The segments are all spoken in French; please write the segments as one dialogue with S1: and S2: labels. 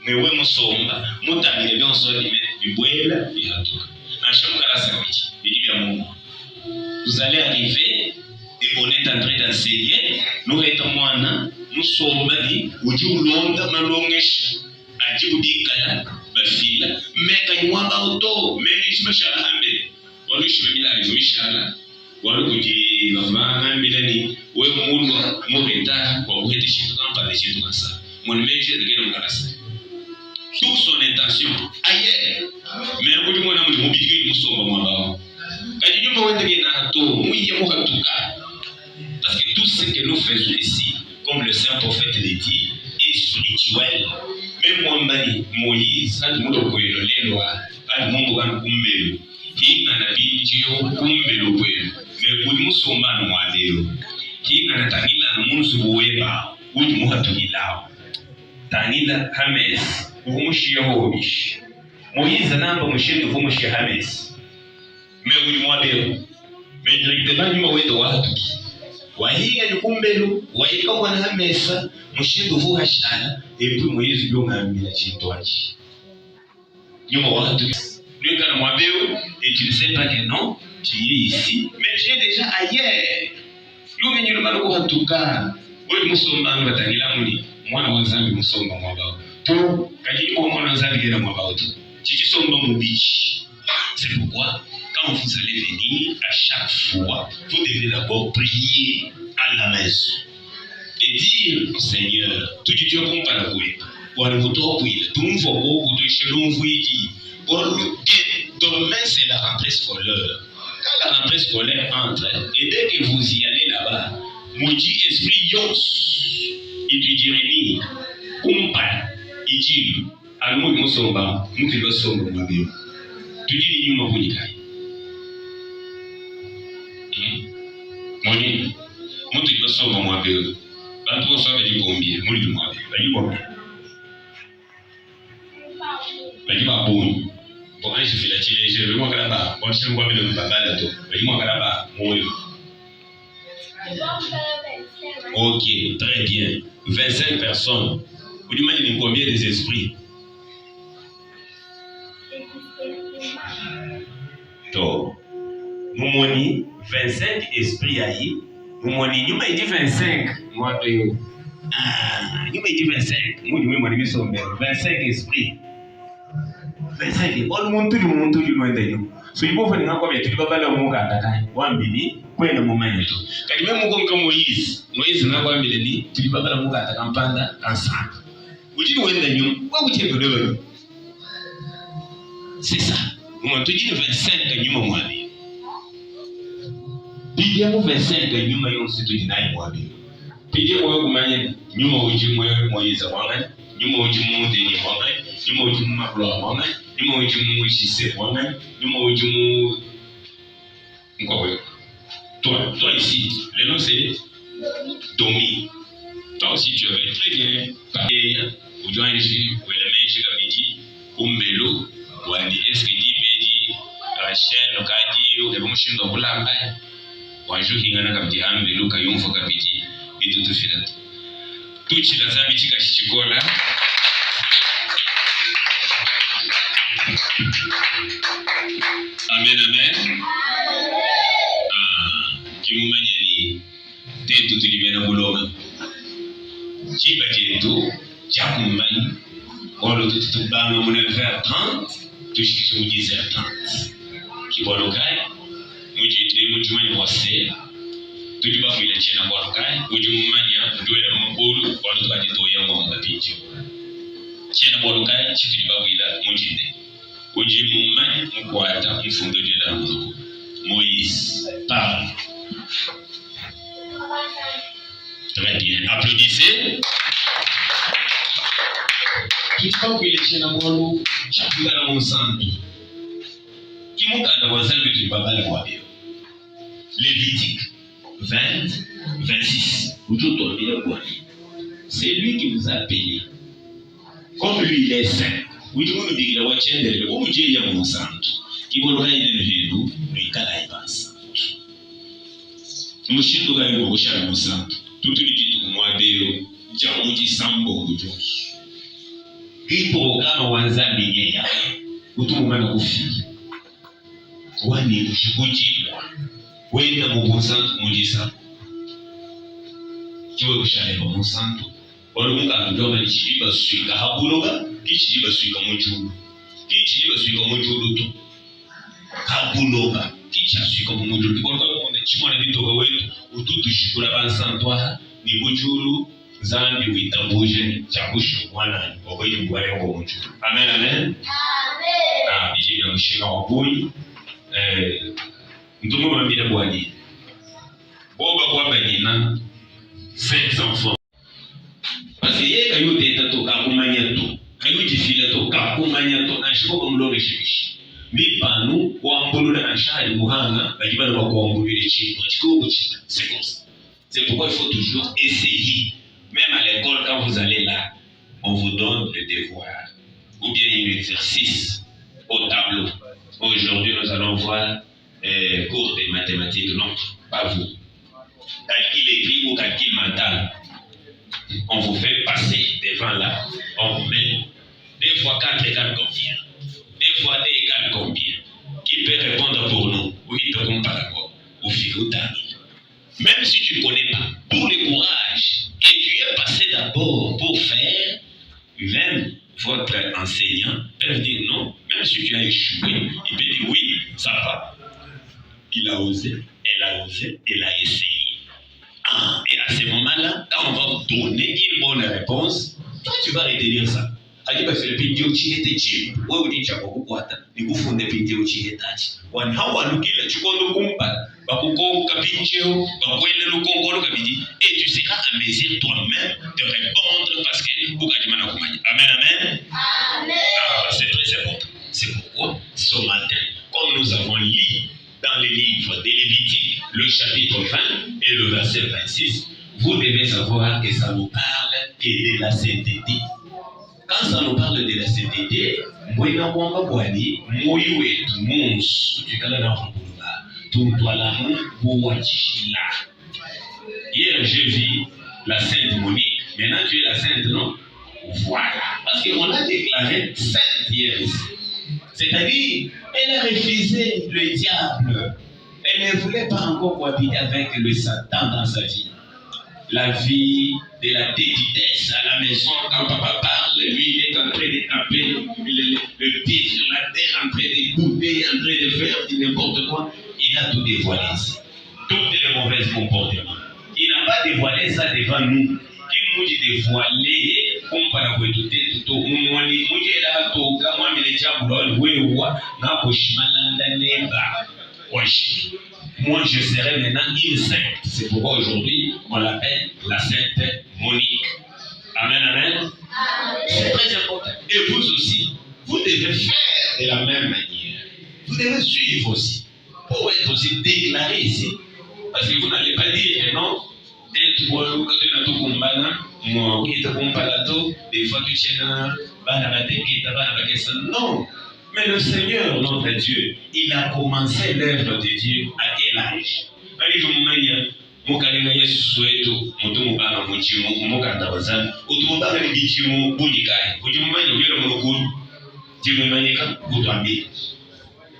S1: mais ouais musomba mutangire byonso bibwela bihatuka nashamukala sabiki bili bya Mungu. Vous allez arriver et on est en train d'enseigner nous étant mwana musomba ni ujulonda malongesha ajibudikala bafila meka nywa auto meni mashara hambe walushi bimila izumishara walukuji bavanga mbelani we mundu mobeta kwa kuhetisha kamba lejetu kansa mon meje de gero kanasa toute son intention ailleurs mais ko dimona mu mobiki musomba mwabao kadi nyumba wende na to muye muhatuka parce que tout ce que nous faisons ici comme le saint prophète le dit est spirituel. Même mwambani Moïse hadi mudo kwelo lelwa hadi Mungu kana kumbelo kinga na binjio kumbelo kwelo me kuli musomba no mwadelo kinga na tanila no munzu buweba udi muhatukilao tanila Hames umushio hobish Moïse namba mushindu umushio Hames me udi mwadelo me directement nyuma wedo wahatuki wahiga yukumbelo waika wana Hamesa mushindu vuha shana et puis Moïse byongambira chitwachi nyuma wahatuki lui kana mwabeo et tu ne sais pas que non tu es ici mais j'ai déjà ailleurs lui nyuma maloko hatuka wewe musomba batangila muni mwana wa zambi musomba mwabao to kajini mwana wa zambi gera mwabao to chichisomba mubichi. C'est pourquoi quand vous allez venir à chaque fois vous devez d'abord prier à la maison et dire au Seigneur tout Dieu compare quoi pour le voto oui tout le monde de chez nous vous dit pour demain c'est la rentrée scolaire. Quand la rentrée scolaire entre et dès que vous y allez là-bas mon dit esprit yos il te dirait ni compare il dit à nous musomba nous qui le sommes mabio tu dis ni nyuma kulikai moni mutu ibasomba mwabyo bantu bose bagibombye muri mwabyo bagibombye bagibabonye bon je fais la chile je moi kalaba bon je moi le babala to moi kalaba moyo. OK, très bien. 25 personnes. Vous imaginez combien des esprits? Donc, nous moni 25 esprits aïe. Nous moni nous m'a dit 25. Moi de nous m'a dit 25. Moi du moi dit 25 esprits. 25. All le monde tout loin de nous. So il faut faire encore tu vas la munga ndaka. Wambili kwenda mumanya tu. Kadi mimi mungu kama Moïse na kwambile ni tu vas la munga ndaka mpanda ensemble. Ujini wenda nyuma, kwa kucheka ndio. C'est ça. Moi tu dis 25 nyuma mwabi. Pidia mu 25 nyuma yonse tu dinai mwabi. Pidia moyo kumanya nyuma uji moyo Moïse wanga, nyuma uji mu deni wanga, nyuma uji mu mablo wanga, nyuma uji mu chise wanga, nyuma uji mu ngwawe. Toi ici, le nom c'est Domi. Toi aussi tu avais très bien parlé. Ujua ici, où est la main kabidi, umbelo, wandi esidi bedi, Rachel okadi, ukemushindo kulamba. Wajuki ngana kabidi ambelo kayumfo kabidi, itutu filatu. Tuchi la zambi chika chichikola. Amen, amen. Kimumanya ni tetu tulibena buloma. Jiba jetu Jakumani, on le dit bang mon vers 30, tout ce que vous disiez 30. Qui va le cas, vous dites, vous m'avez passé, tout le monde est là pour le cas, vous m'avez doué mon boulot, pour le cas de toi, mon papito. Tiens, pour le cas, si tu vas là, mon dieu. Vous dites, mon man, mon quata, mon fond de l'amour. Moïse, parle. Très bien, applaudissez. Kitu kile chena mwalo chakula na msandu kimukanda wazambi tulibabala kwabio Lévitique 20 26 ujoto bila kwani c'est lui qui vous a appelé comme lui il est saint ujoto bigila wachendele umuje ya msandu kibolo ile ndio nikala ibasa mushindo gayo kushara msandu tutuli kitu kumwadeo jamuji sambo kujonso hii programu wanzambi nyenya utumumana kufiki wani kushikujibwa wenda mubusantu mulisa kiwe kushaleba musantu walimunga ndoma nichiba swika habuloga kichiba swika mujulu kichiba swika mujulu tu habuloga kicha swika mujulu kwa konde chimona bitoga wetu ututu shikura bansantwa ni mujulu zambi witambuje chagusho mwana okoje mbwale ngo mujulu amen amen amen bije ya mushina wabuli ndumo mambira bwani boba kwa banyina 5 enfants parce que yeye kayote tato kakumanya to kayuji fila to kakumanya to na shiko mlonge shibishi mipanu kwa mbulula na shahadi muhanga bajibana kwa kuambulile chini chiko chini c'est comme ça c'est pourquoi il faut toujours essayer même à l'école quand vous allez là on vous donne le devoir ou bien un exercice au tableau. Aujourd'hui nous allons voir cours de mathématiques, non, pas vous. Calcul écrit ou calcul mental. On vous fait passer devant là, on met 2 fois 4 égale combien? 2 fois 2 égale combien? Qui peut répondre pour nous? Oui, te comprends d'accord. Au figotami. Même si tu ne connais pas, pour le courage, et tu es passé d'abord pour faire, même votre enseignant peut dire non, même si tu as échoué, il peut dire oui, ça va. Il a osé, elle a osé, elle a essayé. Ah, et à ce moment-là, quand on va vous donner une bonne réponse, toi tu vas retenir ça. Aliba Philippine chihete chip, wewe ulicha kwa kukwata, nikufunde pindio chihetachi. Wan hawa lukila chikondo kumpa, bakukonga pindio, bakwele lukongolo kabidi, et tu seras à mesure toi-même de répondre parce que ukajimana kumanya. Amen amen. Amen. Ah, c'est très important. C'est pourquoi ce matin, comme nous avons lu dans les livres de Lévitique, le chapitre 20 et le verset 26, vous devez savoir que ça nous parle que de la sainteté. Quand ça nous parle de la sainteté, mwena mwanga bwani, moyi wetu munsu, tukala na wanguluba, tuntwala mungu wachishila. Hier, j'ai vu la Sainte Monique. Maintenant, tu es la Sainte, non? Voilà. Parce qu'on a déclaré sainte hier ici. C'est-à-dire, elle a refusé le diable. Elle ne voulait pas encore cohabiter avec le Satan dans sa vie. La vie de la déditesse à la maison, quand papa parle, lui il est en train de taper le pied sur la terre, en train de bouder, en train de faire n'importe quoi. Il a tout dévoilé ici. Tous les mauvais comportements. Il n'a pas dévoilé ça devant nous. Il nous dit dévoilé, comme par la tout tout moi, je serai maintenant une sainte. C'est pourquoi aujourd'hui, on l'appelle la Sainte Monique. Amen, amen. C'est très important. Et vous aussi, vous devez faire de la même manière. Vous devez suivre aussi. Pour être aussi déclaré ici. Parce que vous n'allez pas dire non. Non. Mais le Seigneur, notre Dieu, il a commencé l'œuvre de Dieu à quel âge?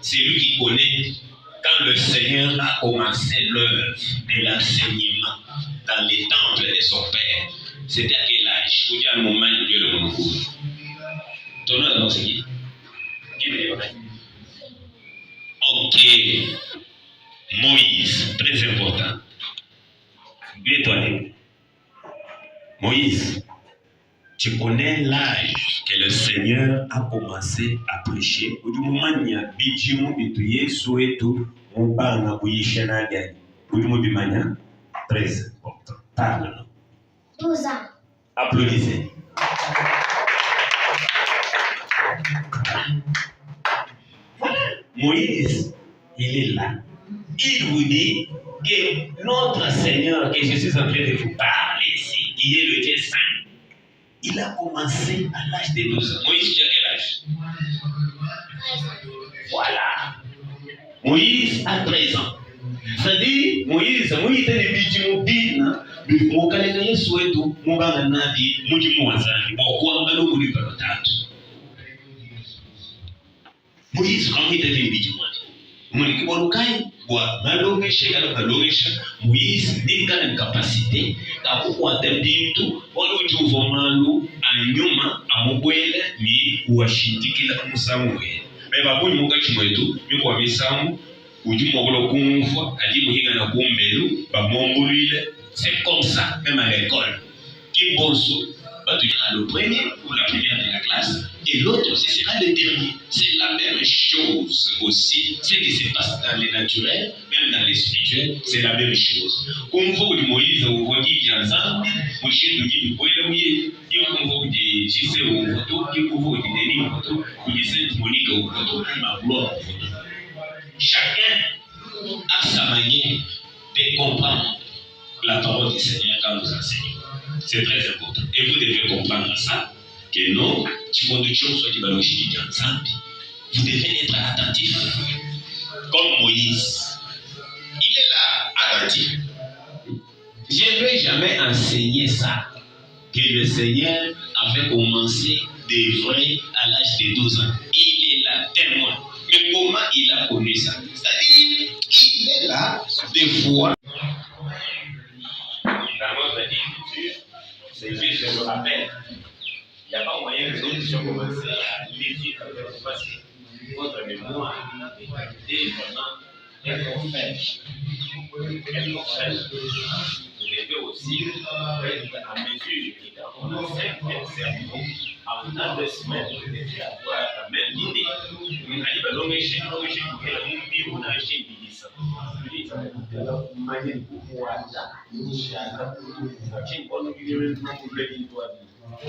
S1: C'est lui qui connaît quand le Seigneur a commencé l'œuvre de l'enseignement dans les temples de son Père. C'était à quel âge? Ok. Moïse, très important. Bien. Moïse, tu connais l'âge que le Seigneur a commencé à prêcher. Très important. Parle-nous.
S2: 12 ans.
S1: Applaudissez. Moïse, il est là. Il vous dit que notre Seigneur, que je suis en train de vous parler ici, qui est le Dieu Saint, il a commencé à l'âge de 12 ans. Moïse, tu as quel âge?
S2: 13 ans.
S1: Voilà. Moïse a 13 ans. C'est-à-dire, Moïse était le bidji mokalenga Yesu wetu mubanga nabi muji muwazani bokwa ngalo kuli palotatu. Moïse quand il était venu Moïse Walukai wa malongesha kana malongesha Moïse ni kana capacité ka kukwata bintu olujuvo malu anyuma amubwele ni uwashitikila kumusamwe beba buni mugachi mwetu mikwa misamu ujumo golo kumfwa adi muhinga na kumbelu bamombulile. C'est comme ça même à l'école qui bonso le premier ou la première de la classe et l'autre ce sera le dernier. C'est la même chose aussi. Ce qui se passe dans les naturels, même dans les spirituels, c'est la même chose. Comme vous, Moïse, vous voyez qu'il y a un sang, vous chez nous, vous pouvez le mouiller. Et comme vous dites, je sais où vous photo, et comme vous dites, Denis, vous photo, vous dites, Sainte Monique, vous photo, ma gloire, vous photo. Chacun a sa manière de comprendre la parole du Seigneur quand nous enseignons. C'est très important. Et vous devez comprendre ça, que non, tu conduis soit du ballon chimique ensemble. Vous devez être attentif. Comme Moïse. Il est là, attentif. Je ne lui ai jamais enseigné ça. Que le Seigneur avait commencé d'œuvrer à l'âge de 12 ans. Il est là, témoin. Mais comment il a connu ça? C'est-à-dire, il est là, des fois. C'est juste le rappel. Il n'y a pas moyen que nous puissions commencer à l'étudier parce que votre mémoire est vraiment inconfesse. Vous devez aussi être en mesure qu'on enseigne un cerveau en temps de semaine. Vous devez avoir la même idée. Vous allez dans l'homme échec, vous n'avez chez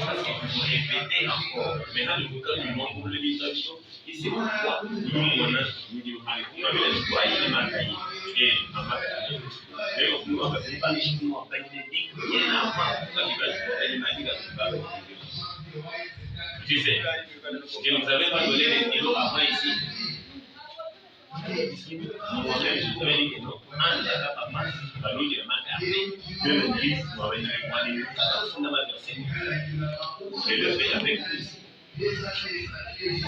S1: parce que vous répétez encore. Maintenant, le bouquin du monde pour l'éducation, et c'est pourquoi nous, on a le choix de Makaï et en Makaï. Mais on ne va pas les chinois, pas les dédiques, rien à voir. Quand il va jouer, elle m'a dit qu'elle va tu sais, je ne vous avais pas donné les stylos avant ici. Moi-même, je vous avais dit que non. En l'air, papa, je vais m'arrêter. Je me dis, je vais aller je le fais avec vous.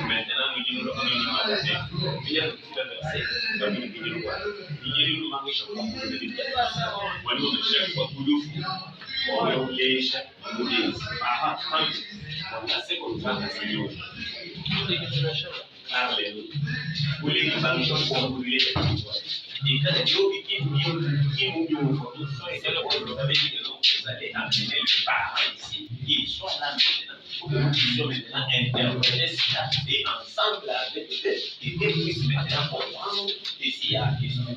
S1: Maintenant, nous disons le premier magasin. Il y a le verset, comme nous disons le roi. Il y a le manque chaque fois pour le dire. Moi, nous, chaque fois pour nous, on va oublier chaque fois pour nous dire. Ah, on a c'est comme ça, c'est mieux. Alléluia. Vous les manquez pour vous les et quand les gens qui nous font c'est le problème. Vous avez dit que vous allez amener le parent ici, qu'il soit là maintenant, pour que nous puissions maintenant interpréter cela et ensemble avec eux, et qu'ils puissent maintenant comprendre. Et s'il y a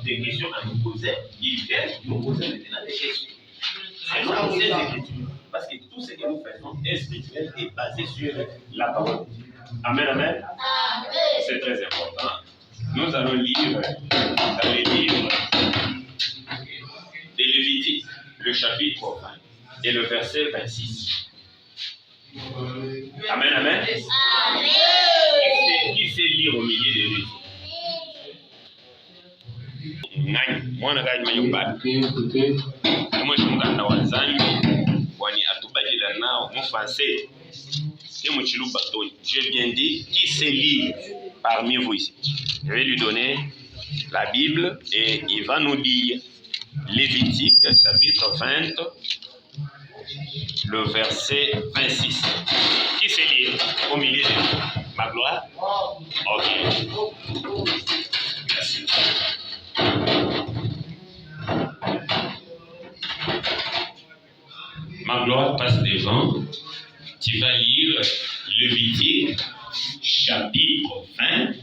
S1: des questions à nous poser, ils viennent nous poser maintenant des questions. C'est non ces écritures. Parce que tout ce que nous faisons est spirituel et basé sur la parole. Amen, amen. C'est très important. Nous allons lire dans les livres de Lévitique, le chapitre 20 et le verset 26. Amen, amen. Qui sait lire au milieu de lui? Mwana gani mayumbani mwe muganda wa zanyu wani atubadila nao mu français et mu chiluba toni. J'ai bien dit qui sait lire parmi vous ici. Je vais lui donner la Bible et il va nous lire Lévitique chapitre 20 le verset 26. Qui sait lire au milieu de nous? Ma gloire? Ok. Merci. Ma gloire passe devant. Tu vas lire Lévitique, chapitre 20,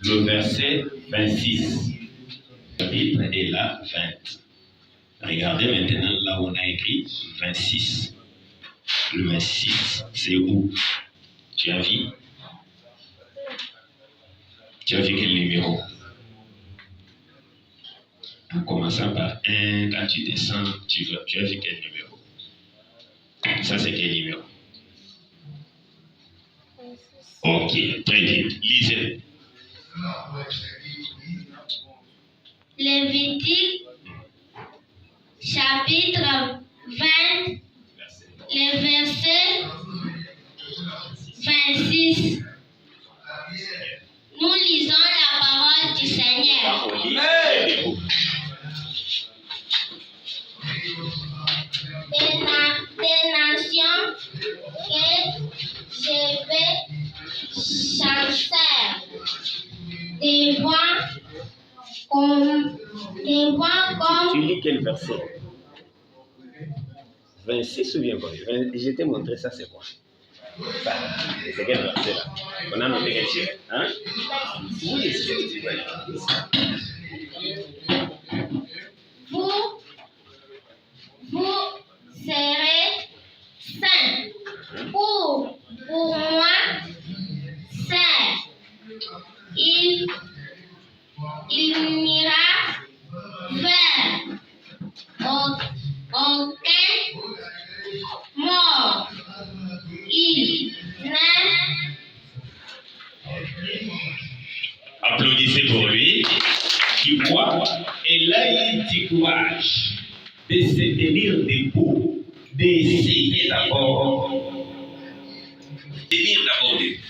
S1: le verset 26. La Bible est là, 20. Regardez maintenant là où on a écrit 26. Le 26, c'est où? Tu as vu? Tu as vu quel numéro? En commençant par 1, quand tu descends, tu as vu quel numéro? Ça, c'est quel numéro? Ok, très bien. Lisez.
S2: Lévitique, chapitre 20, le verset 26. Nous lisons.
S3: quel verset? 26 ou bien quoi? Je t'ai montré ça, c'est quoi? Ça, c'est quel verset là? On a noté quel chiffre? Hein? Oui, c'est quoi?
S2: Vous serez saints. Pour moi, c'est il n'ira vers aucun mort. Il n'est.
S1: Applaudissez pour lui. Qui croit. Et là, il dit courage de se tenir debout, d'essayer d'abord. Tenir d'abord debout.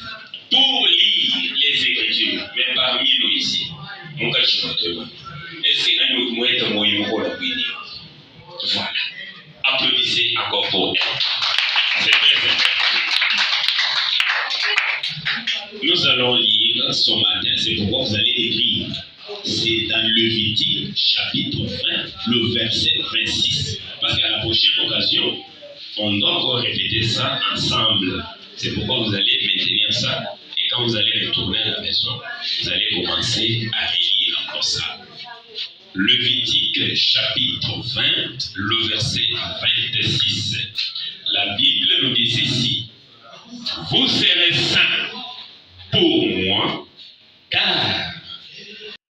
S1: Pour lire les Écritures, mais parmi nous ici, mon cas, je est-ce que nous pouvons moyen pour la bénir? Voilà. Applaudissez encore pour elle. C'est très important. Nous allons lire ce matin, c'est pourquoi vous allez écrire. C'est dans Lévitique, chapitre 20, le verset 26. Parce qu'à la prochaine occasion, on doit encore répéter ça ensemble. C'est pourquoi vous allez maintenir ça. Et quand vous allez retourner à la maison, vous allez commencer à lire encore ça. Lévitique, chapitre 20, le verset 26. La Bible nous dit ceci. Vous serez saints.